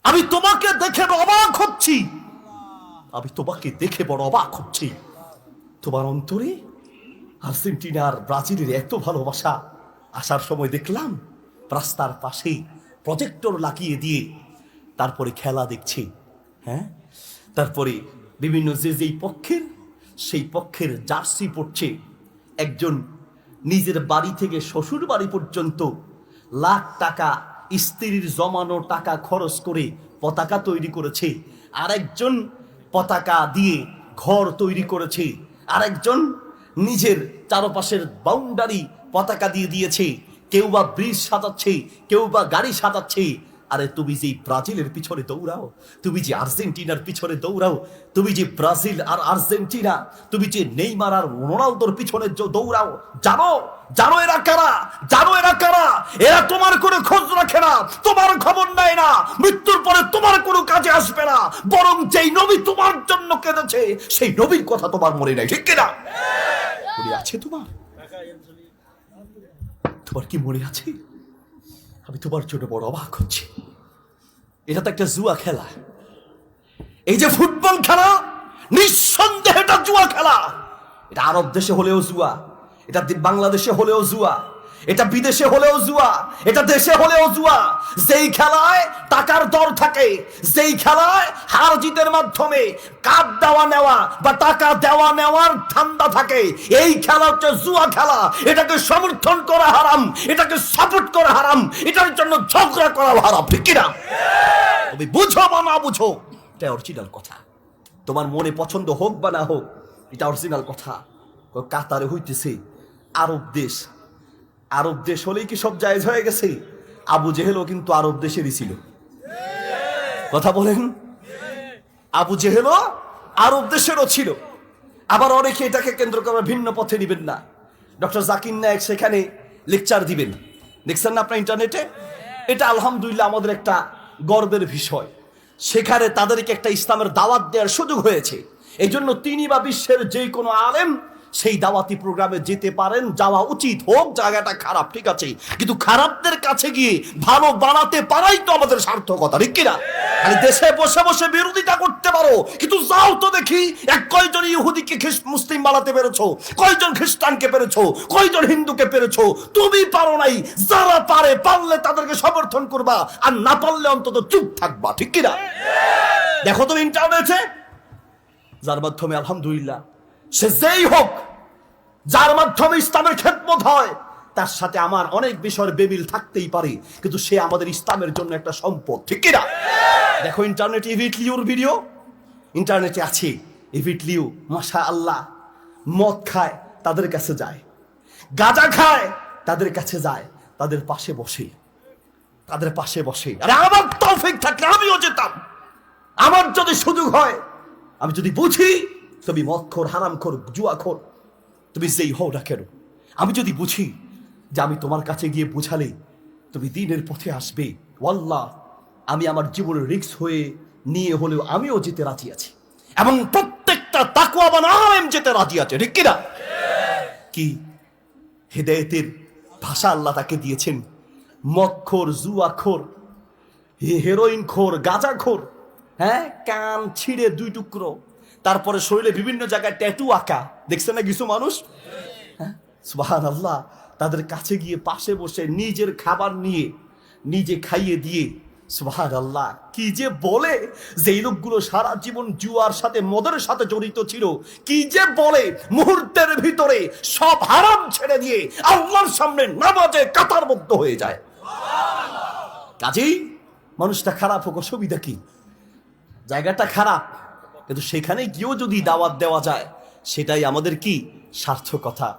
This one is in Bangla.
আমি তোমাকে দেখে অবাক হচ্ছি, আমি তোমাকে দেখে বড় অবাক হচ্ছি। তোমার অন্তরে আর্জেন্টিনা আর ব্রাজিলের এত ভালোবাসা। আসার সময় দেখলাম রাস্তার পাশে প্রজেক্টর লাগিয়ে দিয়ে তারপরে খেলা দেখছি। হ্যাঁ, তারপরে বিভিন্ন যেই পক্ষের সেই পক্ষের জার্সি পড়ছে। একজন নিজের বাড়ি থেকে শ্বশুর বাড়ি পর্যন্ত লাখ টাকা স্ত্রীর জমানো টাকা খরচ করে পতাকা তৈরি করেছে। আরেকজন পতাকা দিয়ে ঘর তৈরি করেছে। আরেকজন নিজের চারপাশের বাউন্ডারি পতাকা দিয়ে দিয়েছে। কেউ বা ব্রিজ সাজাচ্ছে, কেউ বা গাড়ি সাজাচ্ছে। আরে তুমি যে ব্রাজিলের পিছনে দৌড়াও, তুমি যে আর্জেন্টিনার পিছনে দৌড়াও, তুমি যে ব্রাজিল আর আর্জেন্টিনা, তুমি যে নেইমার আর রোনালদোর পিছনে দৌড়াও, জানো জানো এরা কারা? জানো এরা কারা? এরা তোমার কোনো খোঁজ রাখে না, তোমার খবর নেয় না, মৃত্যুর পরে তোমার কোনো কাজে আসবে না। বরং যেই নবী তোমার জন্য কেঁদেছে সেই নবীর কথা তোমার মনে নাই, ঠিক কিনা? মনে আছে তোমার? তোমার কি মনে আছে? আমি তোমার জন্য বড় অবাক হচ্ছি। এটা তো একটা জুয়া খেলা। এই যে ফুটবল খেলা, নিঃসন্দেহে এটা জুয়া খেলা। এটা আরব দেশে হলেও জুয়া, এটা বাংলাদেশে হলেও জুয়া, এটা বিদেশে হলেও জুয়া, এটা দেশে হলেও জুয়া। যেই খেলায় টাকার দর থাকে, যেই খেলায় হার জিতের মাধ্যমে কাপ দেওয়া নেওয়া বা টাকা দেওয়া নেওয়ার ধান্দা থাকে, এই খেলা হচ্ছে জুয়া খেলা। এটাকে সমর্থন করা হারাম, এটাকে সাপোর্ট করা হারাম, এটার জন্য ঝগড়া করা হারাম, ঠিক কিনা? তুমি বুঝো বা না বুঝো, এটা অরিজিনাল কথা। তোমার মনে পছন্দ হোক বা না হোক, এটা অরিজিনাল কথা। কাতারে হইতেছে আরব দেশ। আরব দেশ হলেই কি সব জায়েজ হয়ে গেছে? আবু জেহেলও কিন্তু আরব দেশেরই ছিল। কথা বলেন, আবু জেহেলও আরব দেশেরও ছিল। আবার অনেকে এটাকে কেন্দ্র করে ভিন্ন পথে নিবেন না। ডক্টর জাকির নায়েক সেখানে লেকচার দিবেন, দেখছেন না আপনার ইন্টারনেটে? এটা আলহামদুলিল্লাহ আমাদের একটা গর্বের বিষয়। সেখানে তাদেরকে একটা ইসলামের দাওয়াত দেওয়ার সুযোগ হয়েছে। এই জন্য তিনি বা বিশ্বের যে কোনো আলেম সেই দাওয়াতি প্রোগ্রামে যেতে পারেন, যাওয়া উচিত। হোক জায়গাটা খারাপ, ঠিক আছে, কিন্তু খারাপদের কাছে গিয়ে ভালো বানাতে পারাই তো আমাদের সার্থকতা, ঠিক কিনা? খালি দেশে বসে বসে বিরোধিতা করতে পারো, কিন্তু যাও তো দেখি কয়জন ইহুদিকে মুসলিম বানাতে পেরেছো, কয়জন খ্রিস্টানকে পেরেছো, কয়জন হিন্দুকে পেরেছো? তুমি পারো নাই। যারা পারে, পারলে তাদেরকে সমর্থন করবা, আর না পারলে অন্তত চুপ থাকবা, ঠিক কিনা? দেখো তুমি ইন্টারনেটে যার মাধ্যমে আলহামদুলিল্লাহ সে যেই হোক, যার মাধ্যমে ইসলামের খেদমত হয়, তার সাথে আমার অনেক বিষয়ের বেমিল থাকতেই পারে, কিন্তু সে আমাদের ইসলামের জন্য একটা সম্পদ, ঠিক কিনা? দেখো ইন্টারনেটে ইভিটলিউর ভিডিও ইন্টারনেটে আছে। ইভিটলিউ মাশা আল্লাহ মদ খায়, তাদের কাছে যায়। গাঁজা খায়, তাদের কাছে যায়, তাদের পাশে বসে, তাদের পাশে বসে। আরে আমার তৌফিক থাকলে আমিও যেতাম। আমার যদি সুযোগ হয়, আমি যদি বুঝি তুমি মদখোর, হারামখোর, জুয়াখোর, তুমি যেই হও না কেন, আমি যদি বুঝি যে আমি তোমার কাছে গিয়ে বুঝালে তুমি দ্বীনের পথে আসবে, ওয়াল্লাহ আমি আমার জীবনের রিস্ক হয়ে নিয়ে হলেও আমিও যেতে রাজি আছি। এবং প্রত্যেকটা তাকওয়াবান আলেম যেতে রাজি আছে, ঠিক কিনা? কি হেদায়েতের ভাষা আল্লাহ তাকে দিয়েছেন। মদখোর, জুয়াখোর, হেরোইনখোর, গাঁজাখোর, হ্যাঁ, কান ছিঁড়ে দুই টুকরো, তারপরে শরীরে বিভিন্ন জায়গায় ট্যাটু আঁকা, দেখছেন না কিছু মানুষ? হ্যাঁ, সুবহানাল্লাহ। তাদের কাছে গিয়ে পাশে বসে নিজের খাবার নিয়ে নিজে খাইয়ে দিয়ে, সুবহানাল্লাহ, কি যে বলে, যে লোকগুলো সারা জীবন জুয়ার সাথে, মদের সাথে জড়িত ছিল, কি যে বলে, মুহূর্তের ভিতরে সব হারাম ছেড়ে দিয়ে আল্লাহর সামনে নামাজে কাতারবদ্ধ হয়ে যায়। কাজেই মানুষটা খারাপ হোক, অসুবিধা কি? জায়গাটা খারাপ, কিন্তু সেখানে গিয়েও যদি দাওয়াত দেওয়া যায়, সেটাই আমাদের কি সার্থকতা।